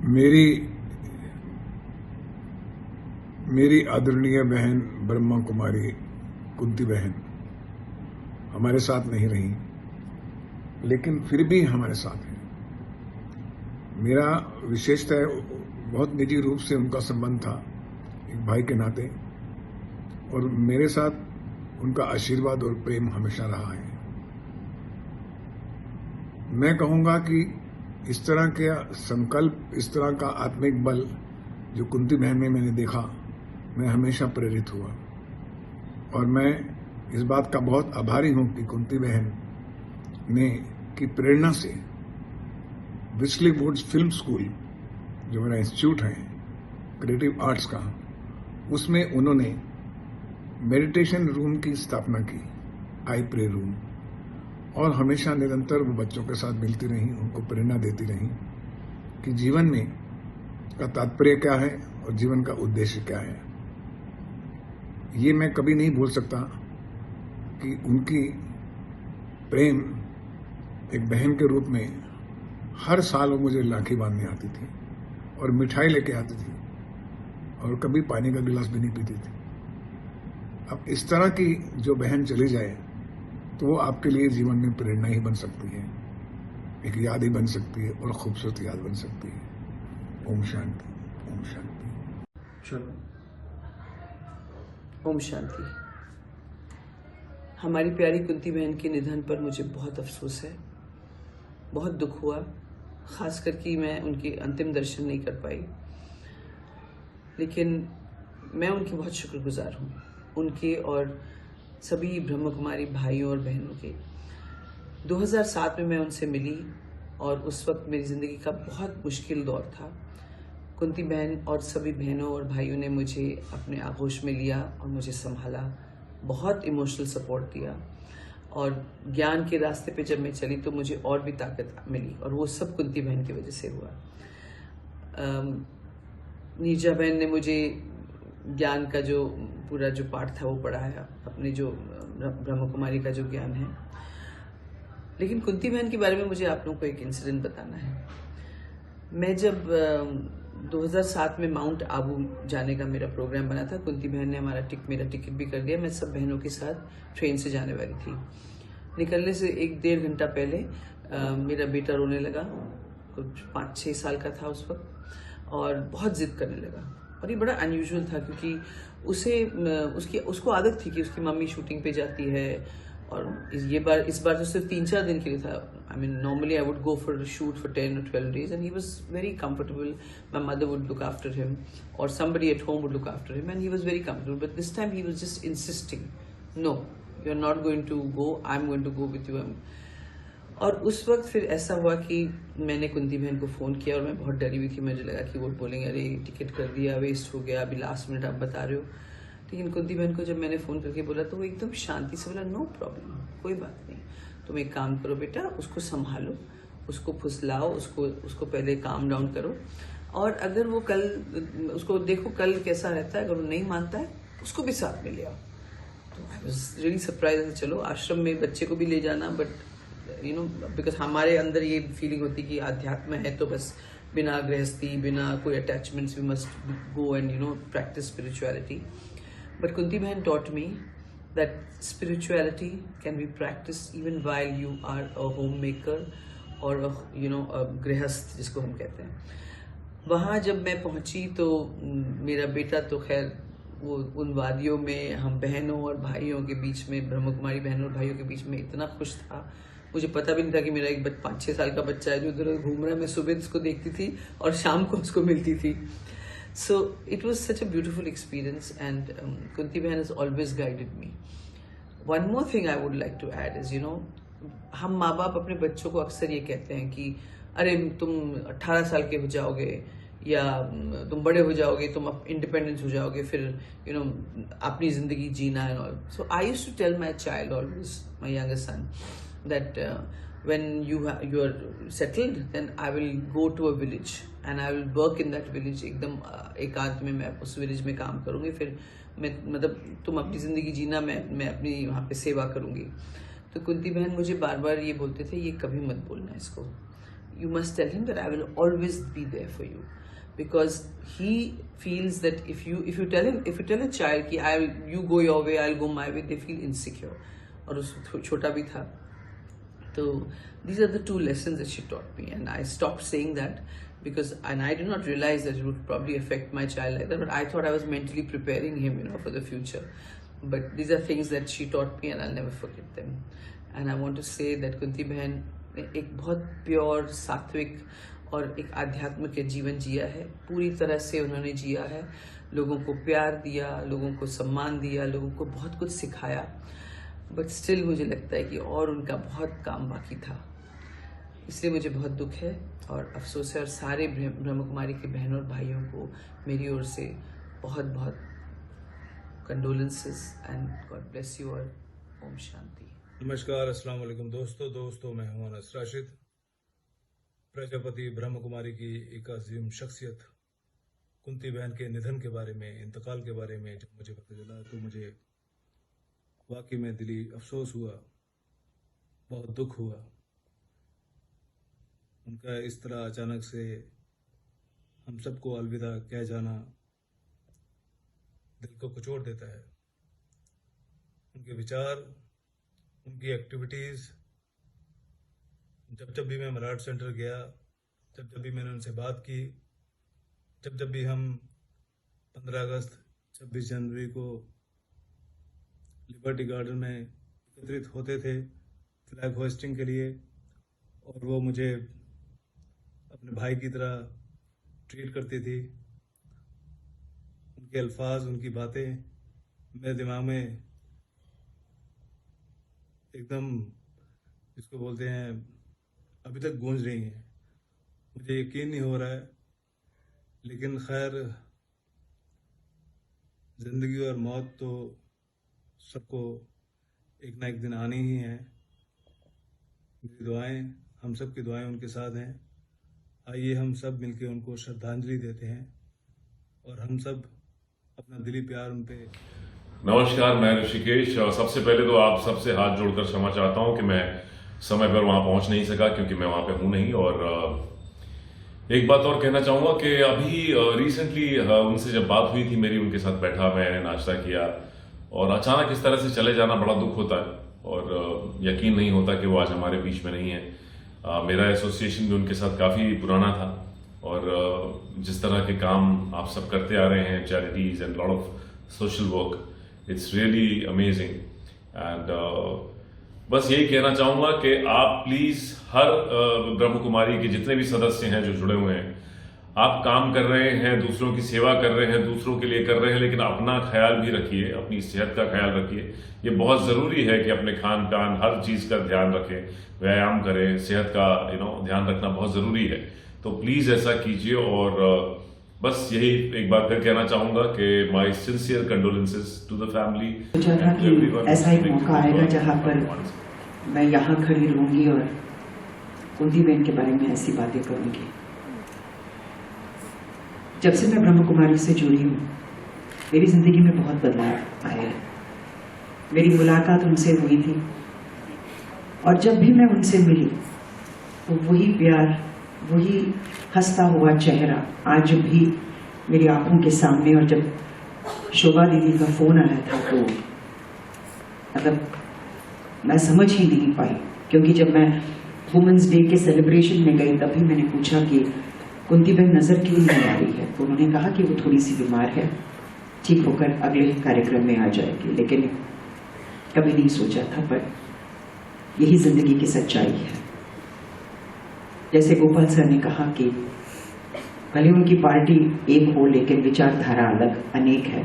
मेरी मेरी आदरणीय बहन ब्रह्मा कुमारी कुंती बहन हमारे साथ नहीं रही, लेकिन फिर भी हमारे साथ है। मेरा विशेषतः बहुत निजी रूप से उनका संबंध था, एक भाई के नाते, और मेरे साथ उनका आशीर्वाद और प्रेम हमेशा रहा है। मैं कहूंगा कि इस तरह के संकल्प, इस तरह का आत्मिक बल जो कुंती बहन में मैंने देखा, मैं हमेशा प्रेरित हुआ। और मैं इस बात का बहुत आभारी हूं कि कुंती बहन ने की प्रेरणा से विस्ली वुड्स फिल्म स्कूल, जो मेरा इंस्टीट्यूट है क्रिएटिव आर्ट्स का, उसमें उन्होंने मेडिटेशन रूम की स्थापना की, आई प्रे रूम, और हमेशा निरंतर वो बच्चों के साथ मिलती रही, उनको प्रेरणा देती रही कि जीवन में का तात्पर्य क्या है और जीवन का उद्देश्य क्या है। ये मैं कभी नहीं भूल सकता कि उनकी प्रेम एक बहन के रूप में हर साल वो मुझे राखी बांधने आती थी और मिठाई लेके आती थी, और कभी पानी का गिलास भी नहीं पीती थी। अब इस तरह की जो बहन चली जाए तो वो आपके लिए जीवन में प्रेरणा ही बन सकती है, एक याद ही बन सकती है, और खूबसूरत याद बन सकती है। ओम शांति, ओम शांति। चलो, ओम शांति। हमारी प्यारी कुंती बहन के निधन पर मुझे बहुत अफसोस है, बहुत दुख हुआ, खास करके मैं उनके अंतिम दर्शन नहीं कर पाई, लेकिन मैं उनकी बहुत शुक्रगुजार हूँ, उनके और सभी ब्रह्म कुमारी भाइयों और बहनों के। 2007 में मैं उनसे मिली और उस वक्त मेरी जिंदगी का बहुत मुश्किल दौर था। कुंती बहन और सभी बहनों और भाइयों ने मुझे अपने आगोश में लिया और मुझे संभाला, बहुत इमोशनल सपोर्ट दिया, और ज्ञान के रास्ते पे जब मैं चली तो मुझे और भी ताकत मिली, और वो सब कुंती बहन की वजह से हुआ। नीरजा बहन ने मुझे ज्ञान का जो पूरा जो पाठ था वो पढ़ाया, अपने जो ब्रह्म कुमारी का जो ज्ञान है। लेकिन कुंती बहन के बारे में मुझे आप लोगों को एक इंसिडेंट बताना है। मैं जब 2007 में माउंट आबू जाने का मेरा प्रोग्राम बना था, कुंती बहन ने मेरा टिकट भी कर दिया। मैं सब बहनों के साथ ट्रेन से जाने वाली थी। निकलने से 1-1.5 घंटा पहले मेरा बेटा रोने लगा, कुछ 5-6 साल का था उस वक्त, और बहुत जिद करने लगा। और ये बड़ा अनयूजुअल था, क्योंकि उसको आदत थी कि उसकी मम्मी शूटिंग पे जाती है, और इस बार तो सिर्फ 3-4 दिन के लिए था। I mean, normally I would go for a shoot for 10 or 12 days, and he was very comfortable. My mother would look after him, or somebody at home would look after him, and he was very comfortable. But this time he was just insisting, no, you're not going to go, I'm going to go with you. और उस वक्त फिर ऐसा हुआ कि मैंने कुंती बहन को फ़ोन किया, और मैं बहुत डरी हुई थी। मुझे लगा कि वो बोलेंगे अरे टिकट कर दिया, वेस्ट हो गया, अभी लास्ट मिनट आप बता रहे हो। लेकिन कुंती बहन को जब मैंने फ़ोन करके बोला तो वो एकदम शांति से बोला, नो प्रॉब्लम, कोई बात नहीं, तुम एक काम करो बेटा, उसको संभालो, उसको फुसलाओ, उसको पहले काम डाउन करो, और अगर वो कल उसको देखो कल कैसा रहता है, अगर वो नहीं मानता है उसको भी साथ में ले आओ। तो आई वॉज रियली सरप्राइज। चलो, आश्रम में बच्चे को भी ले जाना, बट बिकॉज हमारे अंदर ये फीलिंग होती कि आध्यात्म है तो बस बिना गृहस्थी, बिना कोई attachments, we must go and practice spirituality. But Kunti बहन taught me that spirituality can be practiced even while you are a homemaker or a गृहस्थ जिसको हम कहते हैं। वहाँ जब मैं पहुँची तो मेरा बेटा तो खैर वो उन वादियों में हम बहनों और भाइयों के बीच में, ब्रह्म कुमारी बहनों और भाइयों के बीच में इतना खुश था, मुझे पता भी नहीं था कि मेरा एक 5-6 साल का बच्चा है जो उधर घूम रहा है। मैं सुबह उसको देखती थी और शाम को उसको मिलती थी। So it was such a beautiful experience, and Kunti Behan has always guided me. One more thing I would like to add is, हम माँ बाप अपने बच्चों को अक्सर ये कहते हैं कि अरे तुम 18 साल के हो जाओगे, या तुम बड़े हो जाओगे, तुम इंडिपेंडेंट हो जाओगे, फिर अपनी जिंदगी जीना है। और so I used to tell my child always, my younger son, that when you are settled, then I will go to a village and I will work in that village। एकदम एकांत में मैं उस विलेज में काम करूंगी, फिर मैं मतलब तुम अपनी जिंदगी जीना, मैं अपनी वहाँ पे सेवा करूंगी। तो कुंती बहन मुझे बार बार ये बोलते थे, ये कभी मत बोलना इसको, you must tell him that I will always be there for you, because he feels that if you tell a child कि you go your way, I'll go my way, they feel insecure. और उस छोटा भी था. So these are the two lessons that she taught me, and I stopped saying that and I did not realize that it would probably affect my child like that, but I thought I was mentally preparing him, for the future. But these are things that she taught me and I'll never forget them. And I want to say that Kunti बहन ने एक बहुत pure, सात्विक और एक आध्यात्म के जीवन जिया है. पूरी तरह से उन्होंने जिया है, लोगों को प्यार दिया, लोगों को सम्मान दिया, लोगों को बहुत कुछ सिखाया. बट स्टिल मुझे लगता है कि और उनका बहुत काम बाकी था. इसलिए मुझे बहुत दुख है और अफसोस है, और सारे ब्रह्म कुमारी के बहनों और भाइयों को मेरी ओर से बहुत बहुत condolences and God bless you all. ओम शांति. नमस्कार, अस्सलाम वालेकुम दोस्तों मैं हूं अनस राशिद. प्रजापति ब्रह्म कुमारी की एक अजीम शख्सियत कुंती बहन के निधन के बारे में, इंतकाल के बारे में जब मुझे पता चला तो मुझे वाकई में दिली अफसोस हुआ, बहुत दुख हुआ. उनका इस तरह अचानक से हम सबको अलविदा कह जाना दिल को कुचोड़ देता है. उनके विचार, उनकी एक्टिविटीज़, जब भी मैं मराठ सेंटर गया, जब भी मैंने उनसे बात की, जब भी हम 15 अगस्त 26 जनवरी को लिबर्टी गार्डन में एकत्रित होते थे फ्लैग होस्टिंग के लिए, और वो मुझे अपने भाई की तरह ट्रीट करती थी. उनके अल्फाज, उनकी बातें मेरे दिमाग में एकदम, जिसको बोलते हैं, अभी तक गूंज रही हैं. मुझे यकीन नहीं हो रहा है, लेकिन खैर ज़िंदगी और मौत तो सबको एक ना एक दिन आनी ही है. मेरी दुआएं, हम सब की दुआएं उनके साथ हैं. आइए हम सब मिलकर उनको श्रद्धांजलि देते हैं और हम सब अपना दिली प्यार उन पे. नमस्कार, मैं ऋषिकेश. सबसे पहले तो आप सबसे हाथ जोड़कर क्षमा चाहता हूं कि मैं समय पर वहां पहुंच नहीं सका, क्योंकि मैं वहां पे हूं नहीं. और एक बात और कहना चाहूंगा कि अभी रिसेंटली उनसे जब बात हुई थी मेरी, उनके साथ बैठा, मैंने नाश्ता किया, और अचानक इस तरह से चले जाना बड़ा दुख होता है, और यकीन नहीं होता कि वो आज हमारे बीच में नहीं है. मेरा एसोसिएशन भी उनके साथ काफ़ी पुराना था, और जिस तरह के काम आप सब करते आ रहे हैं, charities and lot of social work, it's really amazing. And बस यही कहना चाहूँगा कि आप प्लीज़ हर ब्रह्म कुमारी के जितने भी सदस्य हैं जो जुड़े हुए हैं, आप काम कर रहे हैं, दूसरों की सेवा कर रहे हैं, दूसरों के लिए कर रहे हैं, लेकिन अपना ख्याल भी रखिए, अपनी सेहत का ख्याल रखिए. ये बहुत ज़रूरी है कि अपने खान पान हर चीज़ का ध्यान रखें, व्यायाम करें, सेहत का ध्यान रखना बहुत ज़रूरी है. तो प्लीज़ ऐसा कीजिए. और बस यही एक बार फिर कहना चाहूँगा कि my sincere condolences to the family. ऐसा एक मौका आएगा जहाँ पर मैं यहाँ खड़ी रहूँगी और कुंती बहन के बारे में ऐसी बातें करूँगी. जब से मैं ब्रह्म कुमारी से जुड़ी हूँ, मेरी जिंदगी में बहुत बदलाव आया है. मेरी मुलाकात उनसे हुई थी, और जब भी मैं उनसे मिली तो वही प्यार, वही हंसता हुआ चेहरा आज भी मेरी आंखों के सामने. और जब शोभा दीदी का फोन आया था तो मतलब मैं समझ ही नहीं पाई, क्योंकि जब मैं वुमेन्स डे के सेलिब्रेशन में गई तभी मैंने पूछा कि कुंती बहन नजर क्यों नहीं आ रही है, तो उन्होंने कहा कि वो थोड़ी सी बीमार है, ठीक होकर अगले कार्यक्रम में आ जाएगी. लेकिन कभी नहीं सोचा था, पर यही जिंदगी की सच्चाई है. जैसे गोपाल सर ने कहा कि भले उनकी पार्टी एक हो, लेकिन विचारधारा अलग अनेक है,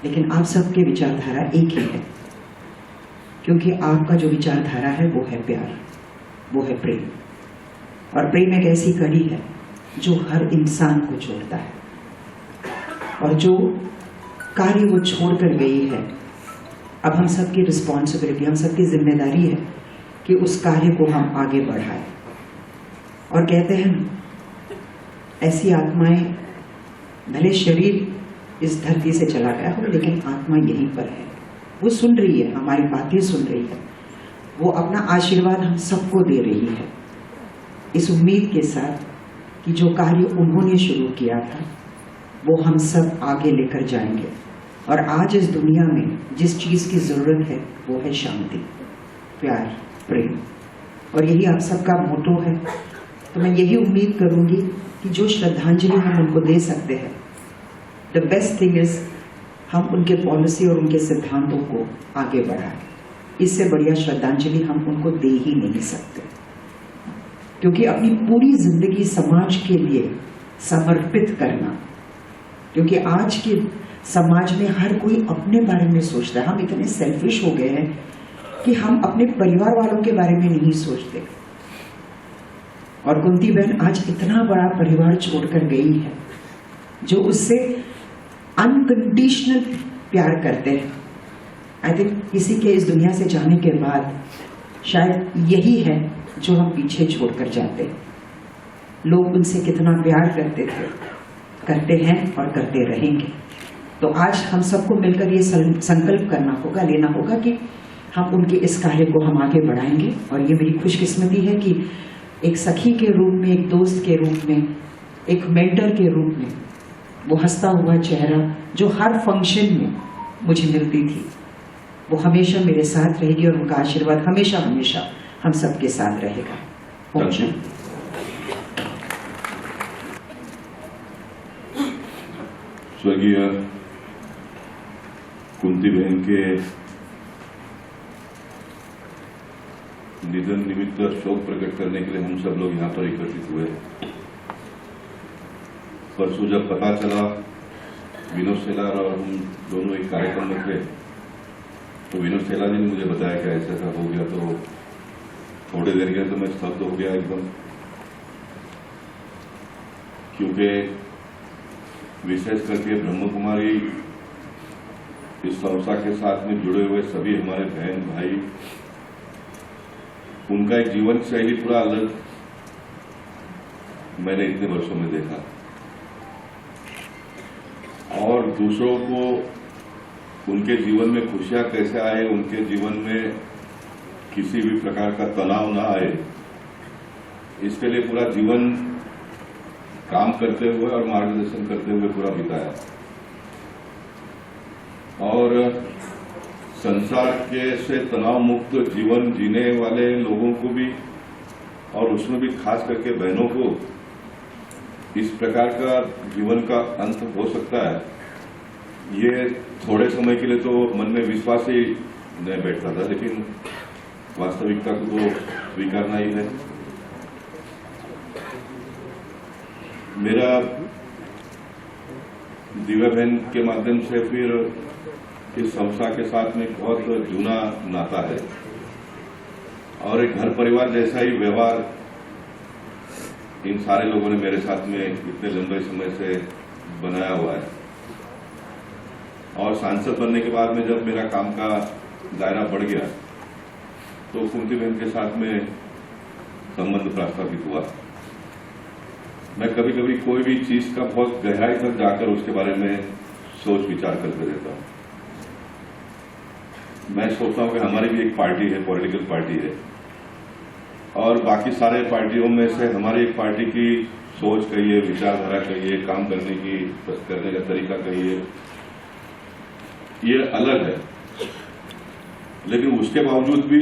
लेकिन आप सबके विचारधारा एक ही है, क्योंकि आपका जो विचारधारा है वो है प्यार, वो है प्रेम. और प्रेम एक ऐसी कड़ी है जो हर इंसान को जोड़ता है, और जो कार्य वो छोड़कर गई है, अब हम सबकी रिस्पॉन्सिबिलिटी, हम सबकी जिम्मेदारी है कि उस कार्य को हम आगे बढ़ाएं. और कहते हैं ऐसी आत्माएं, भले शरीर इस धरती से चला गया हो, लेकिन आत्मा यहीं पर है, वो सुन रही है, हमारी बातें सुन रही है, वो अपना आशीर्वाद हम सबको दे रही है. इस उम्मीद के साथ कि जो कार्य उन्होंने शुरू किया था वो हम सब आगे लेकर जाएंगे। और आज इस दुनिया में जिस चीज़ की ज़रूरत है वो है शांति, प्यार, प्रेम, और यही आप सबका मोटो है। तो मैं यही उम्मीद करूंगी कि जो श्रद्धांजलि हम उनको दे सकते हैं, द बेस्ट थिंग इज हम उनके पॉलिसी और उनके सिद्धांतों को आगे बढ़ाएं। इससे बढ़िया श्रद्धांजलि हम उनको दे ही नहीं सकते, क्योंकि अपनी पूरी जिंदगी समाज के लिए समर्पित करना, क्योंकि आज के समाज में हर कोई अपने बारे में सोचता है। हम इतने सेल्फिश हो गए हैं कि हम अपने परिवार वालों के बारे में नहीं सोचते। और कुंती बहन आज इतना बड़ा परिवार छोड़कर गई है जो उससे अनकंडीशनल प्यार करते हैं। आई थिंक किसी के इस दुनिया से जाने के बाद शायद यही है जो हम पीछे छोड़कर जाते हैं। लोग उनसे कितना प्यार करते थे, करते हैं और करते रहेंगे। तो आज हम सबको मिलकर ये संकल्प करना होगा, लेना होगा कि हम उनके इस कार्य को हम आगे बढ़ाएंगे। और ये मेरी खुशकिस्मती है कि एक सखी के रूप में, एक दोस्त के रूप में, एक मेंटर के रूप में वो हंसता हुआ चेहरा जो हर फंक्शन में मुझे मिलती थी, वो हमेशा मेरे साथ रहेगी और उनका आशीर्वाद हमेशा हमेशा हम सबके साथ रहेगा। ओम शांति। स्वर्गीय कुंती बहन के निधन निमित्त शोक प्रकट करने के लिए हम सब लोग यहाँ पर एकत्रित हुए। परसों जब पता चला, विनोद सेलार और हम दोनों एक कार्यक्रम में थे, तो विनोद सेलार जी ने मुझे बताया कि ऐसा ऐसा हो गया। तो थोड़ी देर के तो मैं स्तब्ध हो गया एकदम, क्योंकि विशेष करके ब्रह्म कुमारी इस संस्था के साथ में जुड़े हुए सभी हमारे बहन भाई, उनका एक जीवन शैली पूरा अलग मैंने इतने वर्षों में देखा। और दूसरों को उनके जीवन में खुशियां कैसे आए, उनके जीवन में किसी भी प्रकार का तनाव ना आए, इसके लिए पूरा जीवन काम करते हुए और मार्गदर्शन करते हुए पूरा बिताया। और संसार के से तनाव मुक्त जीवन जीने वाले लोगों को भी, और उसमें भी खास करके बहनों को, इस प्रकार का जीवन का अंत हो सकता है, ये थोड़े समय के लिए तो मन में विश्वास ही नहीं बैठता था, लेकिन वास्तविकता को तो स्वीकारना ही है। मेरा दिव्या बहन के माध्यम से फिर इस संस्था के साथ में बहुत जूना नाता है, और एक घर परिवार जैसा ही व्यवहार इन सारे लोगों ने मेरे साथ में इतने लंबे समय से बनाया हुआ है। और सांसद बनने के बाद में जब मेरा काम का दायरा बढ़ गया, तो कुंती बहन के साथ में संबंध प्रस्तावित हुआ। मैं कभी कभी कोई भी चीज का बहुत गहराई तक जाकर उसके बारे में सोच विचार करते रहता हूं। मैं सोचता हूं कि हमारी भी एक पार्टी है, पॉलिटिकल पार्टी है, और बाकी सारे पार्टियों में से हमारी एक पार्टी की सोच कहिए, विचारधारा कहिए, काम करने का तरीका कहिए, ये अलग है। लेकिन उसके बावजूद भी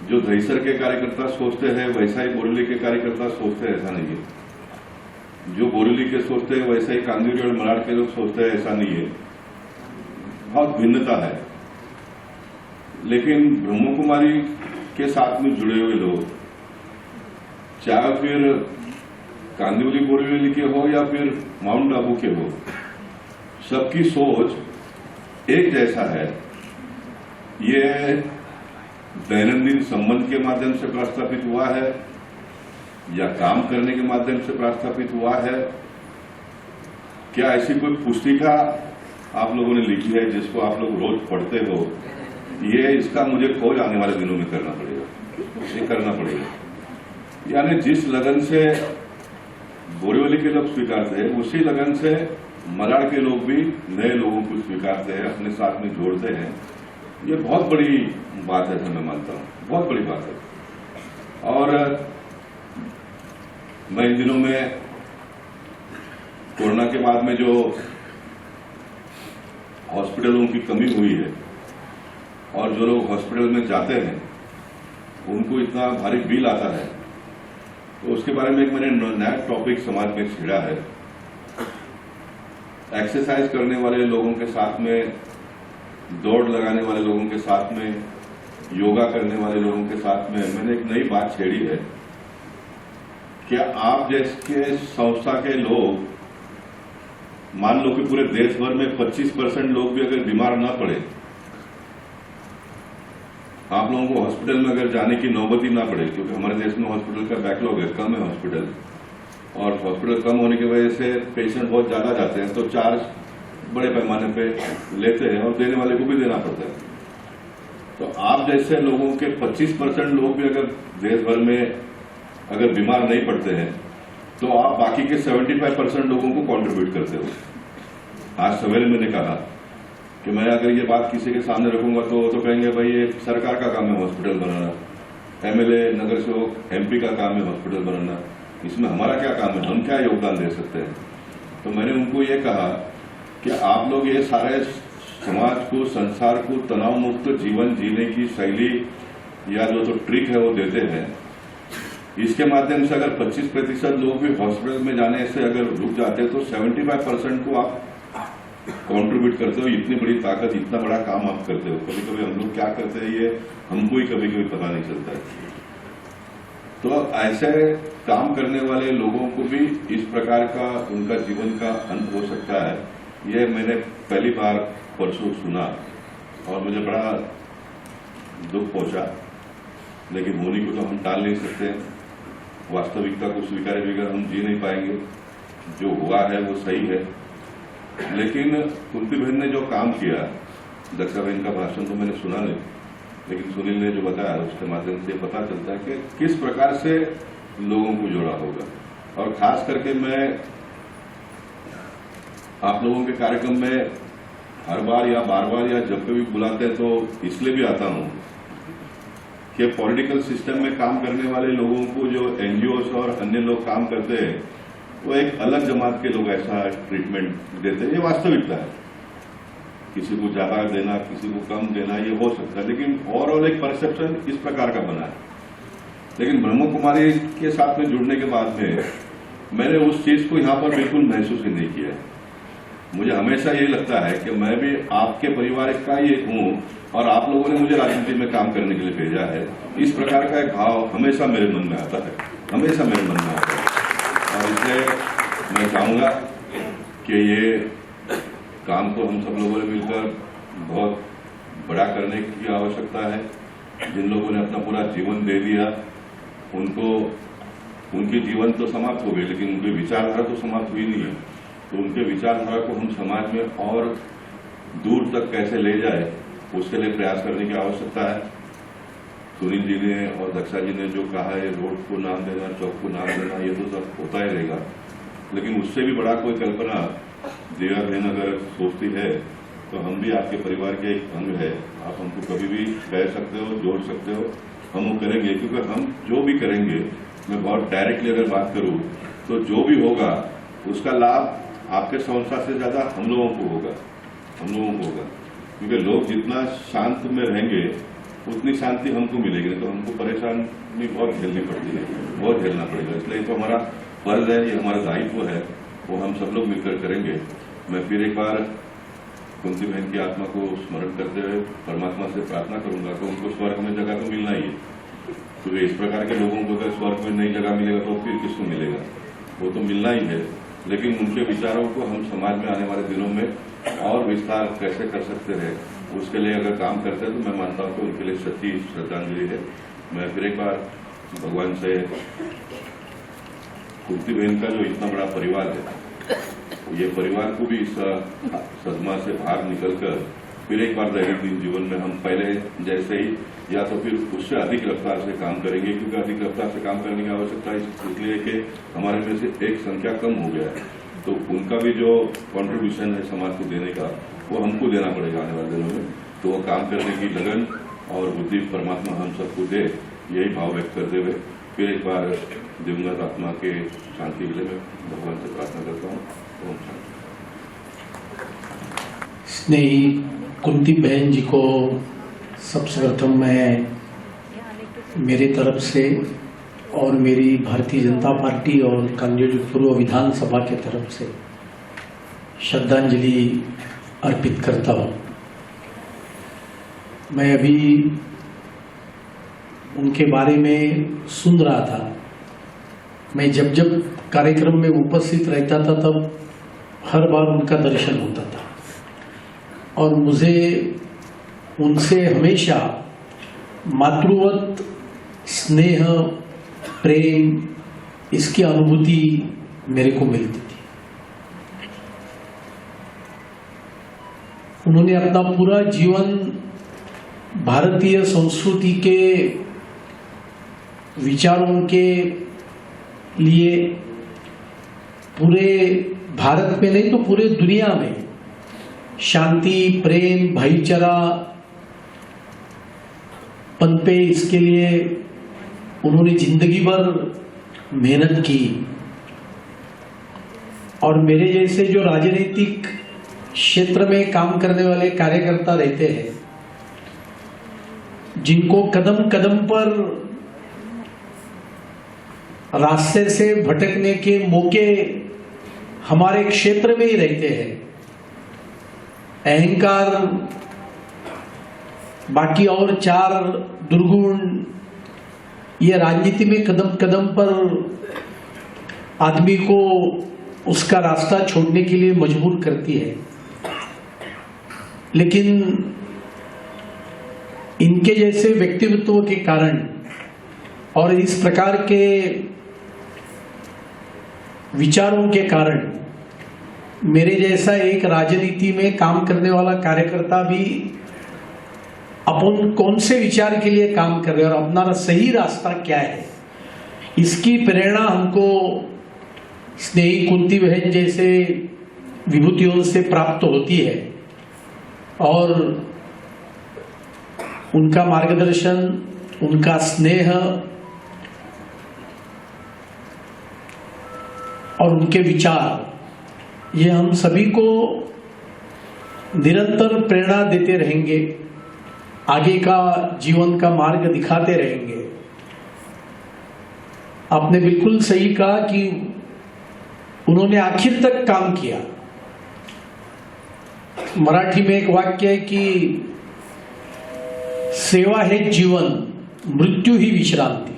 जो दहीसर के कार्यकर्ता सोचते हैं वैसा ही बोरेली के कार्यकर्ता सोचते हैं, ऐसा नहीं है। जो बोरेली के सोचते हैं वैसा ही कांदिवली और मराठ के लोग सोचते हैं, ऐसा नहीं है। बहुत भिन्नता है। लेकिन ब्रह्म कुमारी के साथ में जुड़े हुए लोग, चाहे फिर कांदिवली बोरेली के हो या फिर माउंट आबू के हो, सबकी सोच एक जैसा है। ये दैनंदिन संबंध के माध्यम से प्रस्थापित हुआ है या काम करने के माध्यम से प्रस्थापित हुआ है? क्या ऐसी कोई पुस्तिका आप लोगों ने लिखी है जिसको आप लोग रोज पढ़ते हो? ये इसका मुझे खोज आने वाले दिनों में करना पड़ेगा, ये करना पड़ेगा। यानी जिस लगन से बोरीवली के लोग स्वीकारते हैं, उसी लगन से मराड़ के लोग भी नए लोगों को स्वीकारते हैं, अपने साथ में जोड़ते हैं। ये बहुत बड़ी बात है, मैं मानता हूं, बहुत बड़ी बात है। और मैं इन दिनों में कोरोना के बाद में जो हॉस्पिटलों की कमी हुई है और जो लोग हॉस्पिटल में जाते हैं उनको इतना भारी बिल आता है, तो उसके बारे में एक मैंने नया टॉपिक समाज में छेड़ा है। एक्सरसाइज करने वाले लोगों के साथ में, दौड़ लगाने वाले लोगों के साथ में, योगा करने वाले लोगों के साथ में मैंने एक नई बात छेड़ी है कि आप जैसे संस्था के लोग, मान लो कि पूरे देश भर में 25% लोग भी अगर बीमार ना पड़े, आप लोगों को हॉस्पिटल में अगर जाने की नौबत ही ना पड़े, क्योंकि हमारे देश में हॉस्पिटल का बैकलॉग है, कम है हॉस्पिटल, और हॉस्पिटल कम होने की वजह से पेशेंट बहुत ज्यादा जाते हैं, तो चार्ज बड़े पैमाने पे लेते हैं और देने वाले को भी देना पड़ता है। तो आप जैसे लोगों के 25% लोग भी अगर देश भर में अगर बीमार नहीं पड़ते हैं, तो आप बाकी के 75% लोगों को कंट्रीब्यूट करते हो। आज सवेरे मैंने कहा कि मैं अगर ये बात किसी के सामने रखूंगा तो कहेंगे भाई ये सरकार का काम है हॉस्पिटल बनाना, एमएलए, नगर सेवक, एमपी का काम है हॉस्पिटल बनाना, इसमें हमारा क्या काम है, हम क्या योगदान दे सकते हैं। तो मैंने उनको ये कहा कि आप लोग ये सारे समाज को, संसार को तनाव मुक्त जीवन जीने की शैली या जो तो ट्रिक है वो देते हैं, इसके माध्यम से अगर 25% लोग भी हॉस्पिटल में जाने से अगर रुक जाते हैं तो 75% को आप कंट्रीब्यूट करते हो। इतनी बड़ी ताकत, इतना बड़ा काम आप करते हो। कभी कभी हम लोग क्या करते हैं ये हमको ही कभी कभी पता नहीं चलता है। तो ऐसे काम करने वाले लोगों को भी इस प्रकार का उनका जीवन का अंत हो सकता है, ये मैंने पहली बार परसों सुना और मुझे बड़ा दुख पहुंचा। लेकिन होने को तो हम टाल नहीं सकते, वास्तविकता को स्वीकार बगैर हम जी नहीं पाएंगे। जो हुआ है वो सही है, लेकिन कुंती बहन ने जो काम किया, दक्षा बहन का भाषण तो मैंने सुना नहीं, लेकिन सुनील ने जो बताया उसके माध्यम से पता चलता है कि किस प्रकार से लोगों को जोड़ा होगा। और खास करके मैं आप लोगों के कार्यक्रम में हर बार या बार बार या जब कभी बुलाते हैं तो इसलिए भी आता हूं कि पॉलिटिकल सिस्टम में काम करने वाले लोगों को जो एनजीओस और अन्य लोग काम करते हैं वो एक अलग जमात के लोग ऐसा ट्रीटमेंट देते हैं। ये वास्तविकता है, किसी को ज्यादा देना, किसी को कम देना, ये हो सकता है, लेकिन ओवरऑल एक परसेप्शन इस प्रकार का बना है। लेकिन ब्रह्म कुमारी के साथ में जुड़ने के बाद में मैंने उस चीज को यहां पर बिल्कुल महसूस ही नहीं किया। मुझे हमेशा यही लगता है कि मैं भी आपके परिवार का ही एक हूं और आप लोगों ने मुझे राजनीति में काम करने के लिए भेजा है। इस प्रकार का एक भाव हमेशा मेरे मन में आता है, हमेशा मेरे मन में आता है। और इसलिए मैं चाहूंगा कि ये काम को हम सब लोगों ने मिलकर बहुत बड़ा करने की आवश्यकता है। जिन लोगों ने अपना पूरा जीवन दे दिया उनको, उनके जीवन तो समाप्त हो गए, लेकिन उनकी विचारधारा तो समाप्त हुई नहीं है। तो उनके विचारधारा को हम समाज में और दूर तक कैसे ले जाए, उसके लिए प्रयास करने की आवश्यकता है। सुनील जी ने और दक्षा जी ने जो कहा है, रोड को नाम देना, चौक को नाम देना, ये तो सब होता ही रहेगा, लेकिन उससे भी बड़ा कोई कल्पना दिया बहन अगर सोचती है तो हम भी आपके परिवार के एक अंग है। आप हमको कभी भी कह सकते हो, जोड़ सकते हो, हम वो करेंगे। क्योंकि हम जो भी करेंगे, मैं बहुत डायरेक्टली अगर बात करूं तो जो भी होगा उसका लाभ आपके संस्था से ज्यादा हम लोगों को होगा, हम लोगों को होगा। क्योंकि लोग जितना शांत में रहेंगे उतनी शांति हमको मिलेगी, तो हमको परेशानी बहुत झेलनी पड़ती है, बहुत झेलना पड़ेगा। इसलिए तो हमारा फर्ज है, ये हमारा दायित्व है, वो हम सब लोग मिलकर करेंगे। मैं फिर एक बार कुंती बहन की आत्मा को स्मरण करते हुए परमात्मा से प्रार्थना करूंगा कि उनको स्वर्ग में जगह तो मिलना ही है। क्योंकि इस प्रकार के लोगों को अगर स्वर्ग में नई जगह मिलेगा तो फिर किसको मिलेगा, वो तो मिलना ही है। लेकिन उनके विचारों को हम समाज में आने वाले दिनों में और विस्तार कैसे कर सकते हैं, उसके लिए अगर काम करते हैं तो मैं मानता हूं कि उनके लिए सच्ची श्रद्धांजलि है। मैं फिर एक बार भगवान से कुंती बहन का जो इतना बड़ा परिवार है, ये परिवार को भी इस सदमा से बाहर निकलकर फिर एक बार दैनिक जीवन में हम पहले जैसे ही या तो फिर उससे अधिक रफ्तार से काम करेंगे। क्योंकि अधिक रफ्तार से काम करने की आवश्यकता इसलिए कि हमारे में से एक संख्या कम हो गया है, तो उनका भी जो कंट्रीब्यूशन है समाज को देने का, वो हमको देना पड़ेगा आने वाले दिनों में। तो वो काम करने की लगन और बुद्धि परमात्मा हम सबको दे, यही भाव व्यक्त करते हुए फिर एक बार दिवंगत आत्मा के शांति के लिए मैं भगवान से प्रार्थना करता हूँ। ओम शांति। स्नेही कुंती बहन जी को सबसे प्रथम मैं मेरे तरफ से और मेरी भारतीय जनता पार्टी और कांदिवली पूर्व विधानसभा के तरफ से श्रद्धांजलि अर्पित करता हूँ। मैं अभी उनके बारे में सुन रहा था। मैं जब जब कार्यक्रम में उपस्थित रहता था तब हर बार उनका दर्शन होता था और मुझे उनसे हमेशा मातृवत स्नेह प्रेम इसकी अनुभूति मेरे को मिलती थी। उन्होंने अपना पूरा जीवन भारतीय संस्कृति के विचारों के लिए पूरे भारत में नहीं तो पूरे दुनिया में शांति प्रेम भाईचारा पनपे, इसके लिए उन्होंने जिंदगी भर मेहनत की। और मेरे जैसे जो राजनीतिक क्षेत्र में काम करने वाले कार्यकर्ता रहते हैं, जिनको कदम कदम पर रास्ते से भटकने के मौके हमारे क्षेत्र में ही रहते हैं, अहंकार बाकी और चार दुर्गुण, ये राजनीति में कदम कदम पर आदमी को उसका रास्ता छोड़ने के लिए मजबूर करती है। लेकिन इनके जैसे व्यक्तित्व के कारण और इस प्रकार के विचारों के कारण मेरे जैसा एक राजनीति में काम करने वाला कार्यकर्ता भी अपन कौन से विचार के लिए काम कर रहे हैं और अपना सही रास्ता क्या है, इसकी प्रेरणा हमको स्नेही कुंती बहन जैसे विभूतियों से प्राप्त होती है। और उनका मार्गदर्शन, उनका स्नेह और उनके विचार, ये हम सभी को निरंतर प्रेरणा देते रहेंगे, आगे का जीवन का मार्ग दिखाते रहेंगे। आपने बिल्कुल सही कहा कि उन्होंने आखिर तक काम किया। मराठी में एक वाक्य है कि सेवा है जीवन, मृत्यु ही विश्रांति।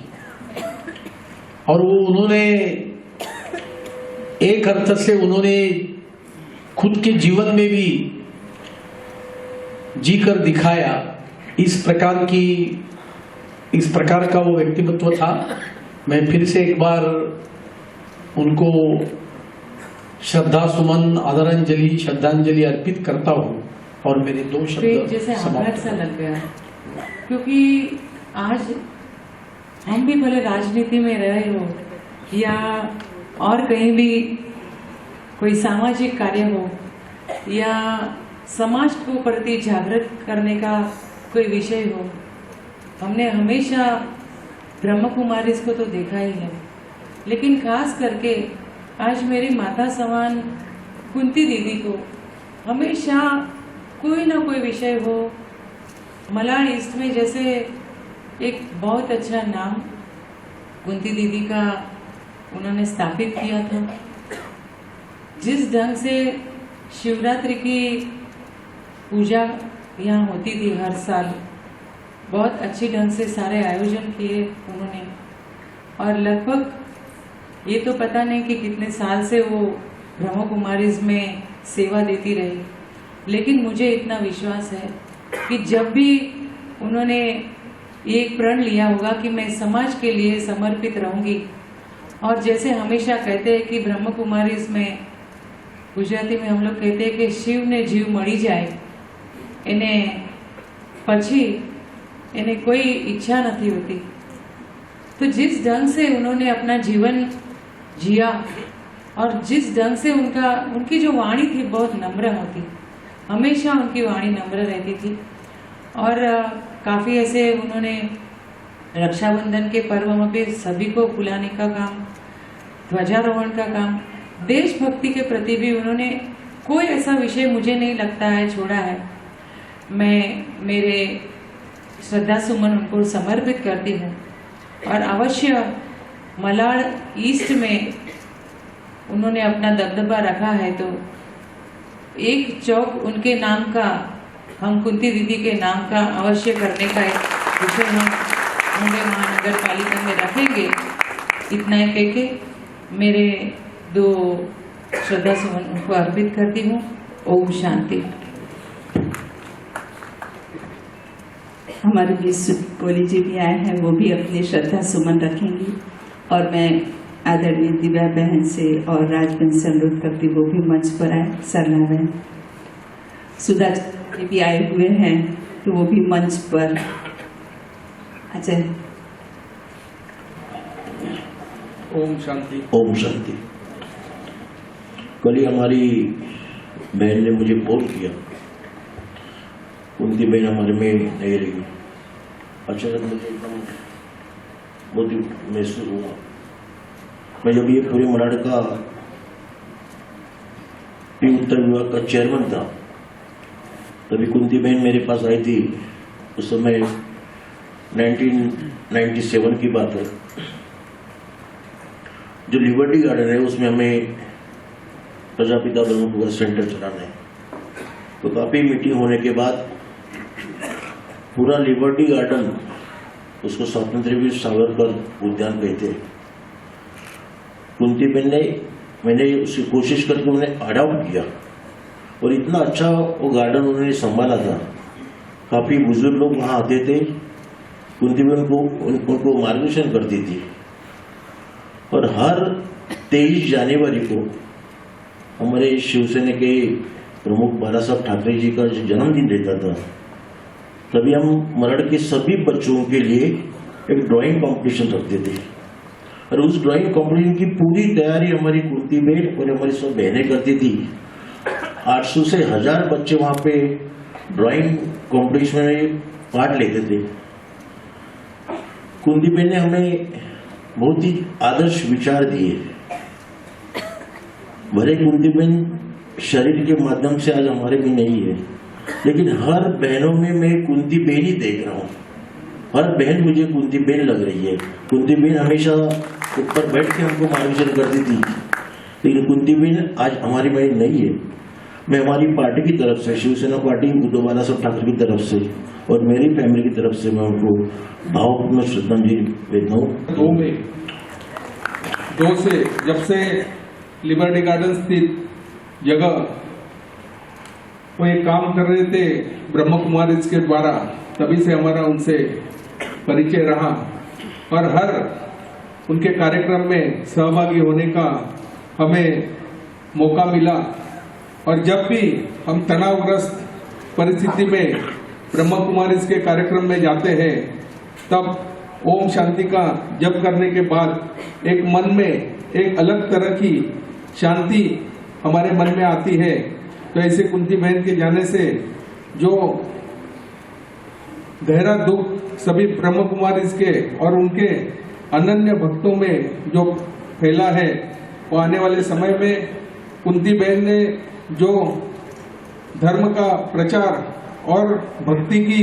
और वो उन्होंने एक अर्थ से उन्होंने खुद के जीवन में भी जीकर दिखाया। इस प्रकार का वो व्यक्तित्व था। मैं फिर से एक बार उनको श्रद्धा सुमन आदरांजलि श्रद्धांजलि अर्पित करता हूँ और मेरे दो शब्द जैसे आघात सा लग गया, क्योंकि आज हम भी भले राजनीति में रहे हो या और कहीं भी कोई सामाजिक कार्य हो या समाज को प्रति जागृत करने का कोई विषय हो, हमने हमेशा ब्रह्म कुमारी को तो देखा ही है। लेकिन खास करके आज मेरी माता समान कुंती दीदी को हमेशा कोई ना कोई विषय हो, मलाड ईस्ट में जैसे एक बहुत अच्छा नाम कुंती दीदी का उन्होंने स्थापित किया था। जिस ढंग से शिवरात्रि की पूजा यहाँ होती थी हर साल, बहुत अच्छी ढंग से सारे आयोजन किए उन्होंने। और लगभग ये तो पता नहीं कि कितने साल से वो ब्रह्म कुमारीज में सेवा देती रही, लेकिन मुझे इतना विश्वास है कि जब भी उन्होंने एक प्रण लिया होगा कि मैं समाज के लिए समर्पित रहूंगी, और जैसे हमेशा कहते हैं कि ब्रह्म कुमारीज में गुजराती में हम लोग कहते हैं कि शिव ने जीव मरी जाए इन्हें पछी इन्हें कोई इच्छा नहीं होती। तो जिस ढंग से उन्होंने अपना जीवन जिया और जिस ढंग से उनकी जो वाणी थी बहुत नम्र होती, हमेशा उनकी वाणी नम्र रहती थी। और काफ़ी ऐसे उन्होंने रक्षाबंधन के पर्व में भी सभी को बुलाने का काम, ध्वजारोहण का काम, देशभक्ति के प्रति भी उन्होंने कोई ऐसा विषय मुझे नहीं लगता है छोड़ा है। मैं मेरे श्रद्धा सुमन उनको समर्पित करती हूँ और अवश्य मलाड ईस्ट में उन्होंने अपना दबदबा रखा है तो एक चौक उनके नाम का, हम कुंती दीदी के नाम का अवश्य करने का एक विषय हम मुंबई महानगर पालिका में रखेंगे। इतना ही कह के मेरे 2 श्रद्धा सुमन उनको अर्पित करती हूँ। ओम शांति। हमारे बीच सुपोली जी भी आए हैं, वो भी अपनी श्रद्धा सुमन रखेंगी और मैं आदरणीय दिव्या बहन से और राजबंश से अनुरोध करती वो भी मंच पर आए। सरला बहन, सुधा जी भी आए हुए हैं तो वो भी मंच पर। अच्छा, ओम शांति। ओम शांति। कल ही हमारी बहन ने मुझे फोन किया, कुंती बहन हमारे में नहीं रही। अचानक मुझे एकदम बहुत महसूस हुआ। मैं जब ये पूरे मलाड का उत्तर विभाग का चेयरमैन था तभी कुंती बहन मेरे पास आई थी। उस समय 1997 की बात है। जो लिबर्टी गार्डन है उसमें हमें प्रजापिता ब्रह्म कुमारी सेंटर चलाना है। तो काफी मीटिंग होने के बाद पूरा लिबर्टी गार्डन, उसको स्वतंत्र वीर सावरकर उद्यान कहते हैं, कुंती बहन ने, मैंने उसकी कोशिश करके उन्हें अडॉप्ट किया और इतना अच्छा वो गार्डन उन्होंने संभाला था। काफी बुजुर्ग लोग वहां आते थे, कुंती बहन को उनको मार्गदर्शन करती थी। और हर 23 जनवरी को हमारे शिवसेना के प्रमुख बाला साहब ठाकरे जी का जन्मदिन रहता था, तभी हम मलाड के सभी बच्चों के लिए एक ड्राइंग कंपटीशन रखते थे। और उस ड्राइंग कंपटीशन की पूरी तैयारी हमारी कुंती बहन और हमारी सब बहनें करती थी। 800 से 1000 बच्चे वहां पे ड्राइंग कंपटीशन में पार्ट लेते थे। कुंती बहन ने हमें बहुत ही आदर्श विचार दिए। भले कुंती बहन शरीर के माध्यम से आज हमारे भी नहीं है, लेकिन हर बहनों में मैं कुंती बहन ही देख रहा हूँ। हर बहन मुझे कुंती बहन लग रही है। कुंती बहन हमेशा ऊपर बैठ के हमको मार्गदर्शन करती थी, लेकिन कुंती बहन आज हमारी बहन नहीं है। मैं हमारी पार्टी की तरफ से, शिवसेना पार्टी उद्धव बाला साहब ठाकरे की तरफ से और मेरी फैमिली की तरफ से मैं उनको भावपूर्ण श्रद्धांजलि देता हूँ। 2 से जब से लिबर्टी गार्डन स्थित जगह वो एक काम कर रहे थे ब्रह्म कुमारी के द्वारा, तभी से हमारा उनसे परिचय रहा और हर उनके कार्यक्रम में सहभागी होने का हमें मौका मिला। और जब भी हम तनावग्रस्त परिस्थिति में ब्रह्म कुमारी के कार्यक्रम में जाते हैं, तब ओम शांति का जप करने के बाद एक मन में एक अलग तरह की शांति हमारे मन में आती है। तो ऐसे कुंती बहन के जाने से जो गहरा दुख सभी ब्रह्म कुमारी के और उनके अनन्य भक्तों में जो फैला है, वो आने वाले समय में कुंती बहन ने जो धर्म का प्रचार और भक्ति की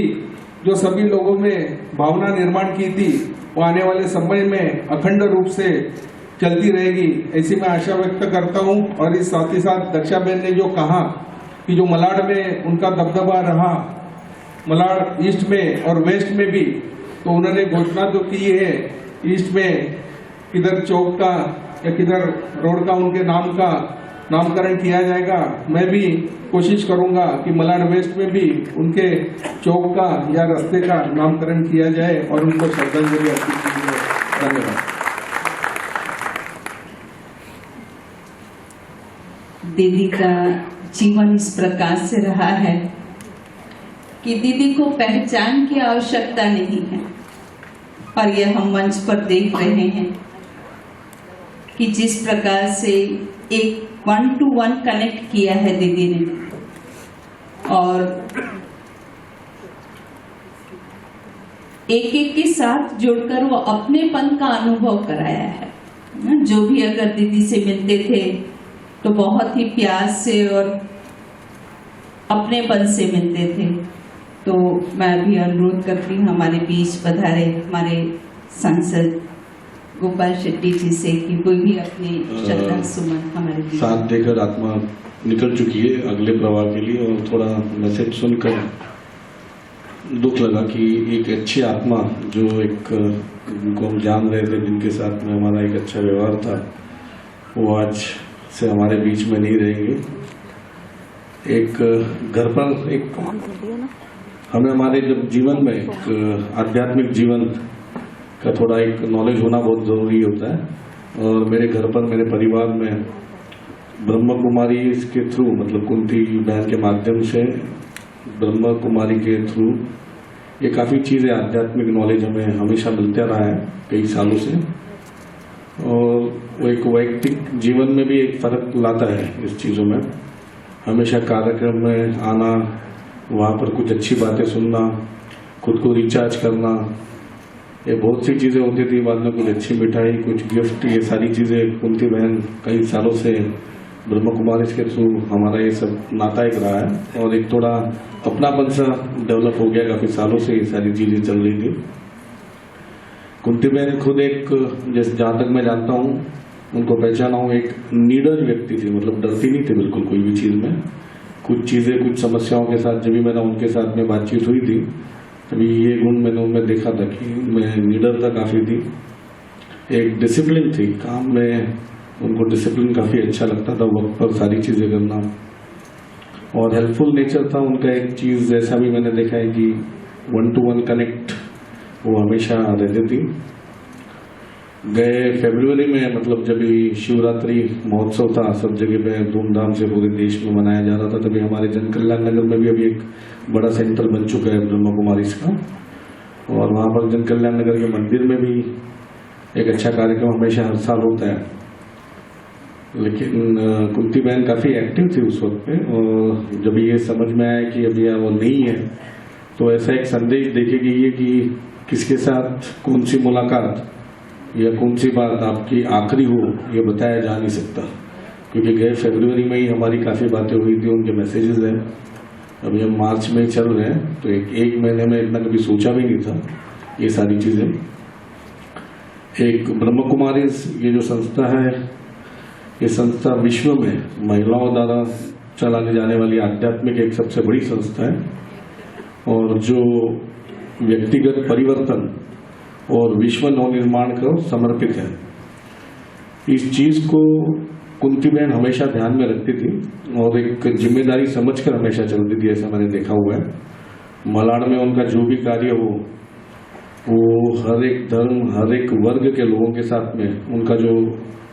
जो सभी लोगों में भावना निर्माण की थी, वो आने वाले समय में अखंड रूप से चलती रहेगी, ऐसी मैं आशा व्यक्त करता हूं। और इस साथ ही साथ दक्षा बहन ने जो कहा कि जो मलाड में उनका दबदबा रहा, मलाड ईस्ट में और वेस्ट में भी, तो उन्होंने घोषणा तो की है ईस्ट में किधर चौक का या किधर रोड का उनके नाम का नामकरण किया जाएगा। मैं भी कोशिश करूंगा कि मलाड वेस्ट में भी उनके चौक का या रास्ते का नामकरण किया जाए और उनको श्रद्धांजलि अर्पित की जाए। धन्यवाद। दीदी का जीवन इस प्रकार से रहा है कि दीदी को पहचान की आवश्यकता नहीं है, और यह हम मंच पर देख रहे हैं कि जिस प्रकार से एक 1-to-1 कनेक्ट किया है दीदी ने, और एक एक के साथ जोड़कर वो अपनेपन का अनुभव कराया है। जो भी अगर दीदी से मिलते थे तो बहुत ही प्यार से और अपनेपन से मिलते थे। तो मैं भी अनुरोध करती हूँ हमारे बीच पधारे हमारे सांसद गोपाल शेट्टी जी से कि कोई भी अपने श्रद्धा सुमन हमारे बीच साथ देकर आत्मा निकल चुकी है अगले प्रवाह के लिए। और थोड़ा मैसेज सुनकर दुख लगा कि एक अच्छी आत्मा जो एक उनको हम जान रहे थे, जिनके साथ में हमारा एक अच्छा व्यवहार था, वो आज से हमारे बीच में नहीं रहेंगे। एक घर पर एक हमें हमारे जब जीवन में एक आध्यात्मिक जीवन का थोड़ा एक नॉलेज होना बहुत ज़रूरी होता है। और मेरे घर पर मेरे परिवार में ब्रह्म कुमारी के थ्रू, मतलब कुंती बहन के माध्यम से ब्रह्म कुमारी के थ्रू ये काफ़ी चीज़ें आध्यात्मिक नॉलेज हमें हमेशा मिलता रहा है कई सालों से। और वो एक वैयक्तिक जीवन में भी एक फ़र्क लाता है इस चीज़ों में। हमेशा कार्यक्रम में आना, वहाँ पर कुछ अच्छी बातें सुनना, खुद को रिचार्ज करना, ये बहुत सी चीज़ें होती थी। बाद में कुछ अच्छी मिठाई, कुछ गिफ्ट, ये सारी चीज़ें कुंती बहन कई सालों से ब्रह्म कुमारी के थ्रू हमारा ये सब नाता एक रहा है। और एक थोड़ा अपनापन सा डेवलप हो गया, काफ़ी सालों से ये सारी चीज़ें चल रही थी। कुंती बहन खुद एक, जैसे जहाँ तक मैं जानता हूँ, उनको पहचाना हूँ, एक नीडर व्यक्ति थी। मतलब डरती नहीं थी बिल्कुल कोई भी चीज़ में। कुछ चीज़ें, कुछ समस्याओं के साथ जब भी मैंने उनके साथ में बातचीत हुई थी, तभी ये गुण मैंने उनमें देखा था कि मैं निडरता काफ़ी थी, एक डिसिप्लिन थी काम में। उनको डिसिप्लिन काफ़ी अच्छा लगता था, वक्त पर सारी चीज़ें करना, और हेल्पफुल नेचर था उनका। एक चीज़ जैसा भी मैंने देखा है कि 1-to-1 कनेक्ट वो हमेशा रहती थी। गए फरवरी में, मतलब जब शिवरात्रि महोत्सव था, सब जगह पे धूमधाम से पूरे देश में मनाया जा रहा था, तभी हमारे जन कल्याण नगर में भी अभी एक बड़ा सेंटर बन चुका है ब्रह्म कुमारी का। और वहाँ पर जन कल्याण नगर के मंदिर में भी एक अच्छा कार्यक्रम हमेशा हर साल होता है। लेकिन कुंती बहन काफ़ी एक्टिव थी उस वक्त पे, और जब ये समझ में आया कि अभी वो नहीं है, तो ऐसा एक संदेश देके गई है कि किसके साथ कौन सी मुलाकात या कौन सी बात आपकी आखिरी हो, ये बताया जा नहीं सकता। क्योंकि गए फरवरी में ही हमारी काफ़ी बातें हुई थी, उनके मैसेजेस हैं। अभी हम मार्च में चल रहे हैं, तो एक महीने में इतना कभी सोचा भी नहीं था ये सारी चीज़ें। एक ब्रह्म कुमारी ये जो संस्था है, ये संस्था विश्व में महिलाओं द्वारा चलाने जाने वाली आध्यात्मिक एक सबसे बड़ी संस्था है, और जो व्यक्तिगत परिवर्तन और विश्व नवनिर्माण को समर्पित है। इस चीज़ को कुंती बहन हमेशा ध्यान में रखती थी और एक जिम्मेदारी समझकर हमेशा चलती थी, ऐसा मैंने देखा हुआ है। मलाड में उनका जो भी कार्य हो, वो हर एक धर्म, हर एक वर्ग के लोगों के साथ में उनका जो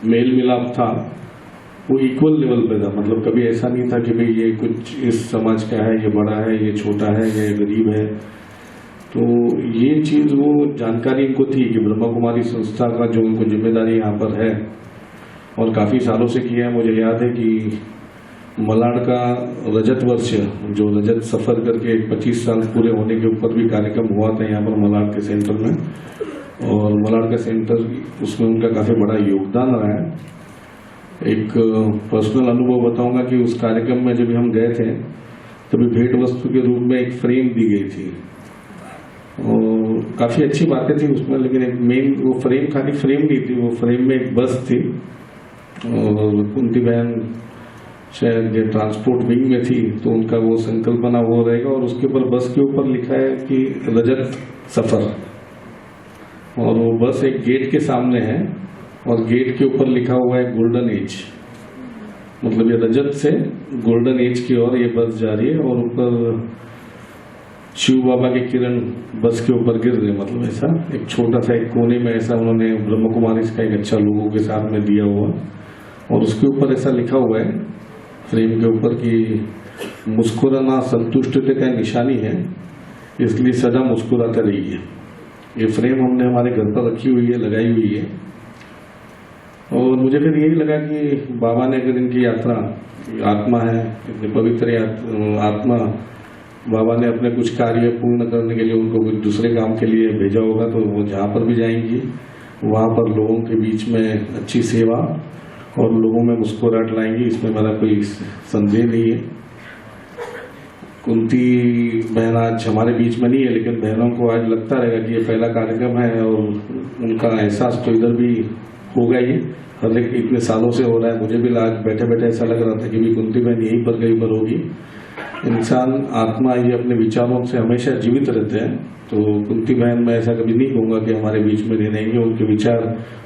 मेल मिलाप था, वो इक्वल लेवल पे था। मतलब कभी ऐसा नहीं था कि भाई ये कुछ इस समाज का है, ये बड़ा है, ये छोटा है, ये गरीब है। तो ये चीज़ वो जानकारी इनको थी कि ब्रह्म कुमारी संस्था का जो उनको जिम्मेदारी यहाँ पर है, और काफ़ी सालों से किया है। मुझे याद है कि मलाड का रजत वर्ष, जो रजत सफ़र करके 25 साल पूरे होने के ऊपर भी कार्यक्रम हुआ था यहाँ पर मलाड के सेंटर में, और मलाड का सेंटर, उसमें उनका काफ़ी बड़ा योगदान रहा है। एक पर्सनल अनुभव बताऊंगा कि उस कार्यक्रम में जब हम गए थे, तभी भेंट वस्तु के रूप में एक फ्रेम दी गई थी, और काफ़ी अच्छी बातें थी उसमें। लेकिन एक मेन वो फ्रेम, खाली फ्रेम नहीं थी, वो फ्रेम में एक बस थी, और कुंती बहन शायद ट्रांसपोर्ट विंग में थी, तो उनका वो संकल्पना वो रहेगा। और उसके ऊपर, बस के ऊपर लिखा है कि रजत सफ़र, और वो बस एक गेट के सामने है, और गेट के ऊपर लिखा हुआ है गोल्डन एज। मतलब ये रजत से गोल्डन एज की ओर ये बस जा रही है, और ऊपर शिव बाबा के किरण बस के ऊपर गिर रहे। मतलब ऐसा एक छोटा सा एक कोने में ऐसा उन्होंने ब्रह्म कुमारी का एक अच्छा लोगों के साथ में दिया हुआ, और उसके ऊपर ऐसा लिखा हुआ है फ्रेम के ऊपर कि मुस्कुराना संतुष्टता का निशानी है, इसलिए सदा मुस्कुराते रहिए। ये फ्रेम हमने हमारे घर पर रखी हुई है, लगाई हुई है। और मुझे फिर यही लगा कि बाबा ने अगर इनकी यात्रा, आत्मा है, इतनी पवित्र आत्मा बाबा ने अपने कुछ कार्य पूर्ण करने के लिए उनको कुछ दूसरे काम के लिए भेजा होगा, तो वो जहाँ पर भी जाएंगी वहाँ पर लोगों के बीच में अच्छी सेवा और लोगों में मुस्कुराहट लाएंगी, इसमें मेरा कोई संदेह नहीं है। कुंती बहन आज हमारे बीच में नहीं है, लेकिन बहनों को आज लगता रहेगा कि ये पहला कार्यक्रम है और उनका एहसास तो इधर भी होगा ही, हर एक इतने सालों से हो रहा है। मुझे भी आज बैठे बैठे ऐसा लग रहा था कि भी कुंती बहन यहीं पर कहीं पर होगी। इंसान आत्मा ये अपने विचारों से हमेशा जीवित रहते हैं, तो कुंती बहन मैं ऐसा कभी नहीं कहूँगा कि हमारे बीच में नहीं रहेंगे। उनके विचार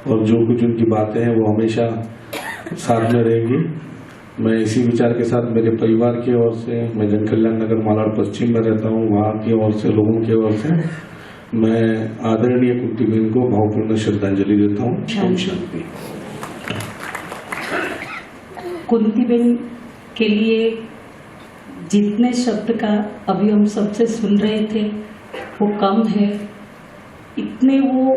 और जो कुछ उनकी बातें हैं वो हमेशा साथ में रहेंगी। मैं इसी विचार के साथ मेरे परिवार की ओर से, मैं जनकल्याण नगर मालाड पश्चिम में रहता हूँ, वहाँ की ओर से, लोगों की ओर से मैं आदरणीय कुंती बहन को भावपूर्ण श्रद्धांजलि देता हूँ। शांति। कुंती बहन के लिए जितने शब्द का अभी हम सबसे सुन रहे थे वो कम है। इतने वो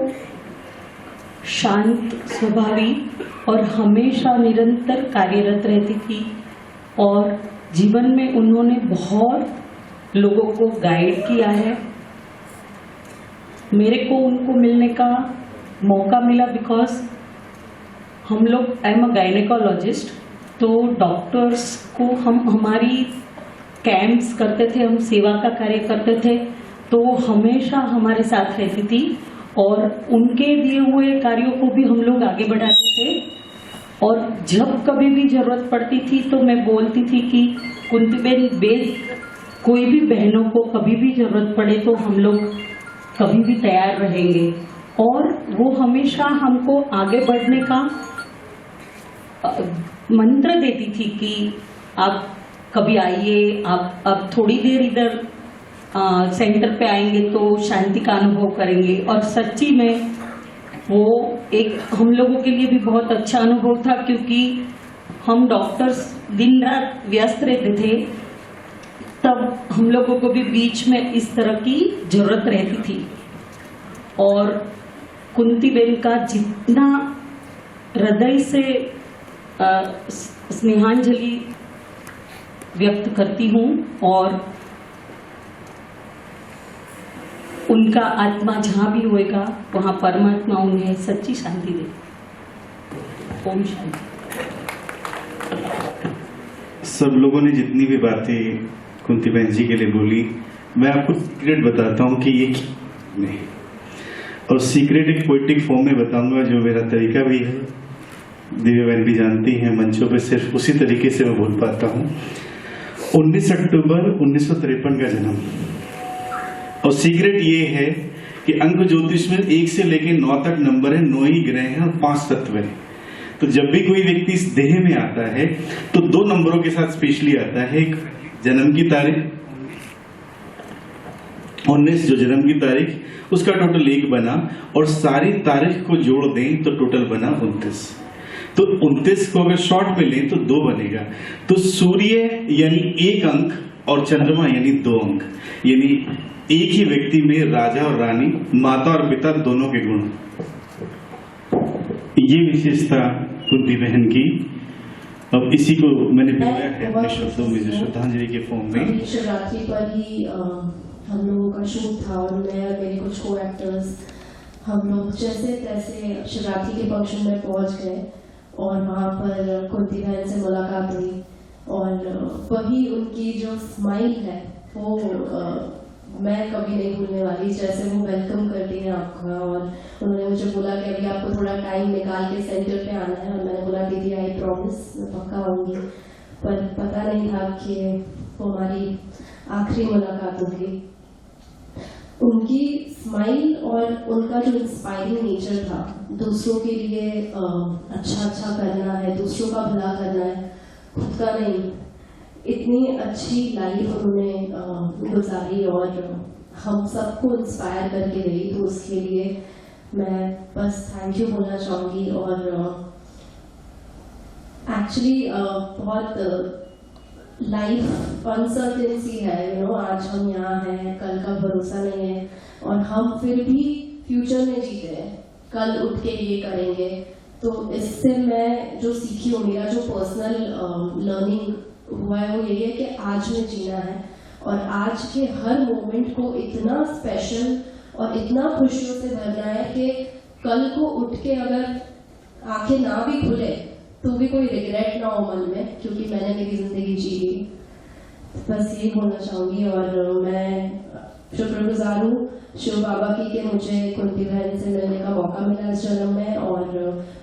शांत स्वभावी और हमेशा निरंतर कार्यरत रहती थी और जीवन में उन्होंने बहुत लोगों को गाइड किया है। मेरे को उनको मिलने का मौका मिला बिकॉज हम लोग, आई एम अ गायनेकोलॉजिस्ट, तो डॉक्टर्स को हम हमारी कैंप्स करते थे, हम सेवा का कार्य करते थे, तो हमेशा हमारे साथ रहती थी और उनके दिए हुए कार्यों को भी हम लोग आगे बढ़ाते थे। और जब कभी भी जरूरत पड़ती थी तो मैं बोलती थी कि कुंती बहन, कोई भी बहनों को कभी भी जरूरत पड़े तो हम लोग कभी भी तैयार रहेंगे। और वो हमेशा हमको आगे बढ़ने का मंत्र देती थी कि आप कभी आइए, आप अब थोड़ी देर इधर सेंटर पे आएंगे तो शांति का अनुभव करेंगे। और सच्ची में वो एक हम लोगों के लिए भी बहुत अच्छा अनुभव था, क्योंकि हम डॉक्टर्स दिन रात व्यस्त रहते थे, तब हम लोगों को भी बीच में इस तरह की जरूरत रहती थी। और कुंती बहन का जितना हृदय से स्नेहांजलि व्यक्त करती हूँ और उनका आत्मा जहाँ भी होएगा वहाँ परमात्मा उन्हें सच्ची शांति दे। ओम शांति। सब लोगों ने जितनी भी बातें कुंती बहन जी के लिए बोली, मैं आपको सीक्रेट बताता हूँ कि ये नहीं, और सीक्रेट एक पोइटिक फॉर्म में बताऊंगा, जो मेरा तरीका भी है। दिव्या बहन भी जानती हैं, मंचों पे सिर्फ उसी तरीके से मैं बोल पाता हूँ। 19 अक्टूबर 1953 का जन्म, और सीक्रेट ये है कि अंक ज्योतिष में 1 से लेकर 9 तक नंबर है, 9 ही ग्रह हैं और 5 तत्व है। तो जब भी कोई व्यक्ति इस देह में आता है तो 2 नंबरों के साथ स्पेशली आता है। एक जन्म की तारीख 19, जो जन्म की तारीख, उसका टोटल 1 बना, और सारी तारीख को जोड़ दें तो टोटल बना 29। तो 29 को अगर शॉर्ट में लें तो 2 बनेगा। तो सूर्य यानी 1 अंक और चंद्रमा यानी 2 अंक, यानी एक ही व्यक्ति में राजा और रानी, माता और पिता दोनों के गुण। ये विशेषता कुंती बहन की। अब इसी को मैंने भिजवाया है अपने शब्दों में, श्रद्धांजलि के फॉर्म में। शिवरात्रि पर ही हम लोगों का शूट था और मैं और मेरे कुछ को एक्टर्स, हम लोग जैसे तैसे शिवरात्रि के फंक्शन में पहुंच गए और वहाँ पर कुंती बहन से मुलाकात हुई। और वही उनकी जो स्माइल है वो मैं कभी नहीं भूलने वाली। जैसे वो वेलकम करती है आपका, और उन्होंने मुझे बोला कि अभी आपको थोड़ा टाइम निकाल के सेंटर पे आना है, और मैंने बोला दीदी आई प्रॉमिस, मैं पक्का आऊंगी। पर पता नहीं था कि वो हमारी आखिरी मुलाकात होगी। उनकी स्माइल और उनका जो इंस्पायरिंग नेचर था, दूसरों के लिए अच्छा करना है, दूसरों का भला करना है, खुद का नहीं। इतनी अच्छी लाइफ उन्होंने गुजारी और हम सबको इंस्पायर करके गई। तो उसके लिए मैं बस थैंक यू बोलना चाहूँगी। और एक्चुअली बहुत लाइफ अनसर्टेनिटी है, आज हम यहाँ हैं, कल का भरोसा नहीं है, और हम फिर भी फ्यूचर में जीते हैं, कल उठ के ये करेंगे। तो इससे मैं जो सीखी हूँ, मेरा जो पर्सनल लर्निंग हुआ है वो यही है कि आज में जीना है और आज के हर मोमेंट को इतना स्पेशल और इतना खुशियों से भरना है कि कल को उठ के अगर आंखें ना भी खुले तो भी कोई रिग्रेट ना हो मन में, क्योंकि मैंने मेरी जिंदगी जी ली। बस ये बोलना चाहूंगी। और मैं शुक्रगुजार हूँ शिव बाबा की कि मुझे कुंती बहन से मिलने का मौका मिला इस जन्म में, और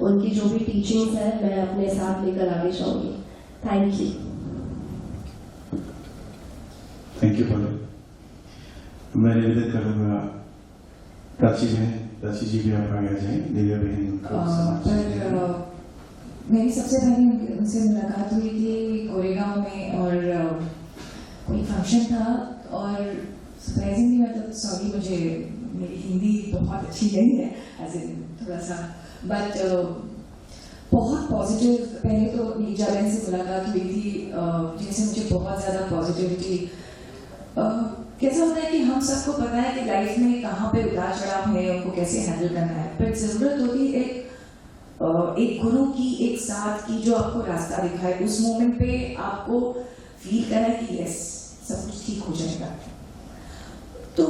उनकी जो भी टीचिंग्स है मैं अपने साथ लेकर आगे जाऊंगी। Thank you. थैंक यू पलक। मैं निवेदन करूंगा प्राची जी भी आप आगे जाए। दिव्या बहन मेरी सबसे पहले उनसे मुलाकात हुई थी कोरेगांव में, और कोई फंक्शन था, और सरप्राइजिंगली मतलब सॉरी मुझे मेरी हिंदी बहुत अच्छी नहीं है, एज इन थोड़ा सा, बट बहुत पॉजिटिव। पहले तो नीजा बहन से मुलाकात हुई थी जिनसे मुझे बहुत ज़्यादा पॉजिटिविटी। कैसा होता है कि हम सबको पता है कि लाइफ में कहाँ पे उतार चढ़ाव है, उनको कैसे हैंडल करना है, बट ज़रूरत होती है एक गुरु की, एक साथ की जो आपको रास्ता दिखाए। उस मोमेंट पे आपको फील करना है कि यस सब कुछ ठीक हो जाएगा। तो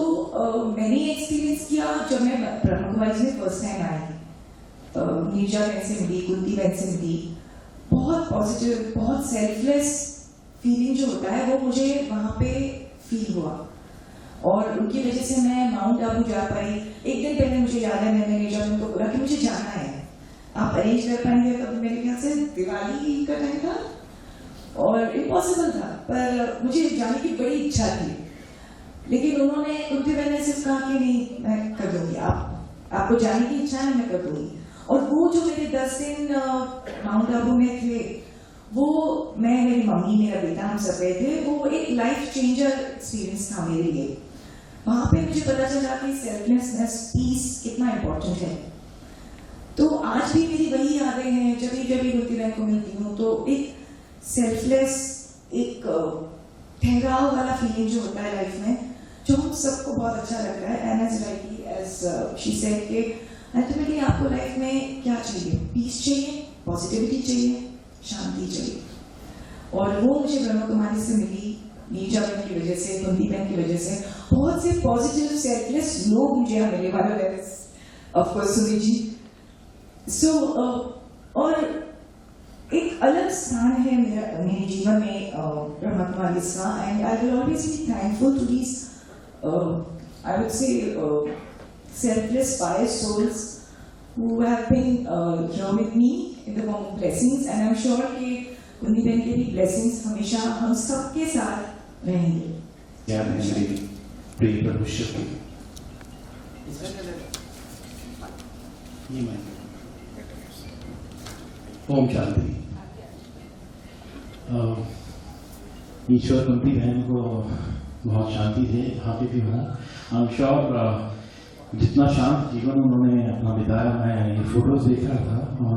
मैंने एक्सपीरियंस किया जब मैं ब्रह्म कुमारी में फर्स्ट टाइम आई, नीरजा बहन से मिली, कुंती बहन से मिली। बहुत पॉजिटिव, बहुत सेल्फलेस फीलिंग जो होता है वो मुझे वहाँ पे फील हुआ, और उनकी वजह से मैं माउंट आबू जा पाई। एक दिन पहले मुझे याद है मैंने नीरजा बहन को बोला कि मुझे जाना है, आप अरेंज कर पाएंगे? तब मेरे ख्याल से दिवाली का टाइम था और इम्पॉसिबल था, पर मुझे जाने की बड़ी इच्छा थी। लेकिन उन्होंने, कुंती बहन ने सिर्फ कहा कि नहीं मैं कर दूंगी, आपको जाने की इच्छा है मैं कर दूंगी। और वो जो मेरे 10 दिन माउंट आबू में थे, वो मैं, मेरी मम्मी, मेरा बेटा, हम सब गए थे। वो एक लाइफ चेंजर एक्सपीरियंस था मेरे लिए। वहां पे मुझे पता चला कि सेल्फलेसनेस, पीस कितना इम्पोर्टेंट है। तो आज भी मेरी वही यादें हैं, जब भी कुंती बहन को मिलती हूँ तो एक सेल्फलेस, एक ठहराव वाला फीलिंग जो होता है लाइफ में, जो हम सबको बहुत अच्छा लग रहा है। एंड एज शी सेड कि अल्टीमेटली आपको लाइफ में क्या चाहिए? पीस चाहिए, पॉजिटिविटी चाहिए, शांति चाहिए। और वो मुझे ब्रह्म कुमारी से मिली, नीरजा बहन की वजह से, कुंती बहन की वजह से। बहुत से पॉजिटिव सेल्फलेस लोग मुझे यहाँ मिले, ऑफ कोर्स सुमी जी। सो और एक अलग स्थान है मेरे जीवन में ब्रह्म कुमारी का, and I will always be thankful to these I would say selfless pious souls who have been here with me in the form of blessings, and I'm sure कि कुंती बहन के भी blessings हमेशा हम सबके साथ रहेंगे। याद है मेरी प्रिय प्रभु शिव की। ओम शांति। ईश्वर कुंती बहन को बहुत शांति दे, यहाँ पे भी हूँ। आई एम श्योर जितना शांत जीवन उन्होंने अपना बिताया, मैं ये फोटोज देख रहा था, और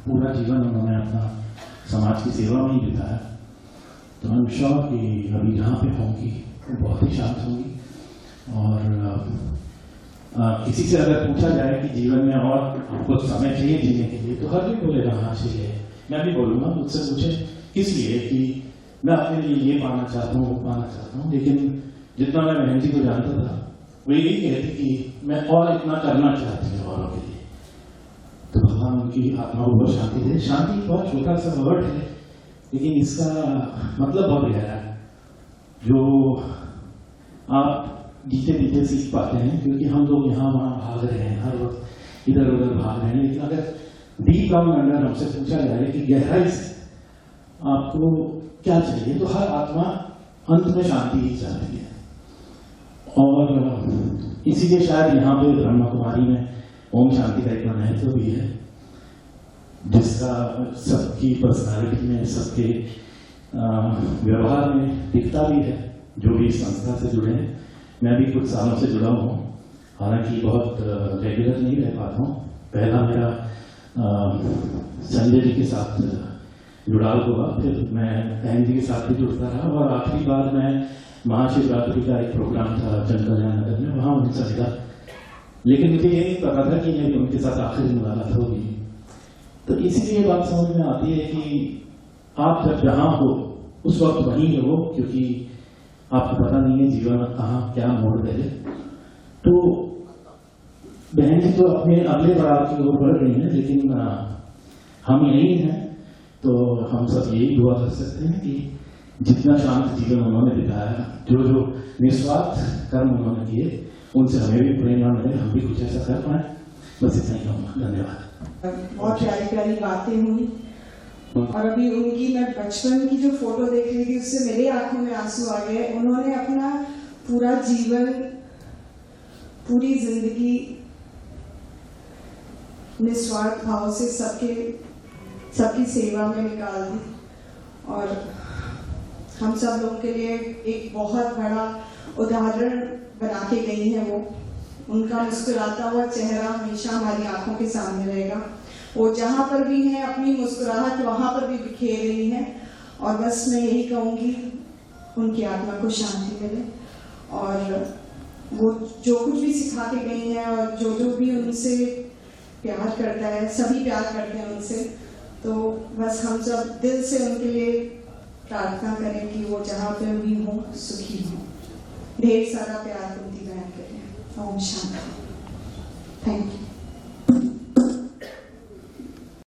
पूरा जीवन उन्होंने अपना समाज की सेवा में ही बिताया। तो आई एम श्योर कि अभी जहाँ पे होंगी वो बहुत ही शांत होंगी। और किसी से अगर पूछा जाए कि जीवन में और आपको समय चाहिए जीने के लिए, तो हर कोई बोलेगा हाँ चाहिए। मैं भी बोलूँगा, मुझसे पूछे किस लिए, कि मैं अपने लिए ये पाना चाहता हूँ, वो पाना चाहता हूँ। लेकिन जितना मैं बहन जी को जानता था, वो यही कहती कि मैं और इतना करना चाहती हूँ औरों के लिए। तो भगवान उनकी आत्मा को बहुत शांति दे। शांति बहुत छोटा सा वर्ड है, लेकिन इसका मतलब बहुत गहरा है, जो आप जीते जीते सीख पाते हैं। क्योंकि हम लोग यहाँ वहाँ भाग रहे हैं, हर वक्त इधर उधर भाग रहे हैं, लेकिन अगर डीप डाउन अंडर हमसे पूछा जाए कि गहराई से आपको क्या चाहिए, तो हर आत्मा अंत में शांति ही चाहती है। और इसीलिए शायद यहाँ पे ब्रह्म कुमारी में ओम शांति का इतना महत्व भी है, जिसका सबकी पर्सनालिटी में, सबके व्यवहार में दिखता भी है, जो भी इस संस्था से जुड़े हैं। मैं भी कुछ सालों से जुड़ा हूँ, हालांकि बहुत रेगुलर नहीं रह पाता हूँ। पहला मेरा संजय जी के साथ जुड़ाव हुआ, फिर मैं बहन जी के साथ भी जुड़ता रहा, और आखिरी बार मैं महाशिवरात्रि का एक प्रोग्राम था जन कल्याण नगर में, वहाँ उनसे मिला। लेकिन मुझे ये नहीं पता था कि मेरी उनके साथ आखिरी मुलाकात होगी। तो इसीलिए बात समझ में आती है कि आप जब जहाँ हो उस वक्त वहीं हो, क्योंकि आपको पता नहीं है जीवन कहाँ क्या मोड़ दे। तो बहन जी तो अपने अगले पड़ाव की ओर बढ़ रही है, लेकिन हम यही हैं तो हम सब यही दुआ कर सकते हैं कि जितना शांत जीवन उन्होंने दिखाया, जो जो निस्वार्थ कर्म उन्होंने किए, उनसे हमें भी प्रेरणा मिले, हम भी कुछ ऐसा कर पाए। बस इतना ही कहूँगा। धन्यवाद। बहुत प्यारी प्यारी बातें हुई और अभी उनकी मैं बचपन की जो फोटो देख रही थी उससे मेरे आंखों में आंसू आ गए। उन्होंने अपना पूरा जीवन, पूरी जिंदगी निस्वार्थ भाव से सबकी सेवा में निकाल दी और हम सब लोग के लिए एक बहुत बड़ा उदाहरण बना के गई है। वो उनका मुस्कुराता हुआ चेहरा हमेशा हमारी आंखों के सामने रहेगा। वो जहाँ पर भी हैं अपनी मुस्कुराहट वहाँ पर भी बिखेर रही हैं और बस मैं यही कहूँगी उनकी आत्मा को शांति मिले और वो जो कुछ भी सिखा के गई हैं और जो भी उनसे प्यार करता है, सभी प्यार करते हैं उनसे। तो बस हम सब दिल से उनके लिए प्रार्थना करें कि वो जहाँ पे भी हो सुखी हो। ढेर सारा प्यार कुंती बहन के लिए। ओम शांति। Thank you.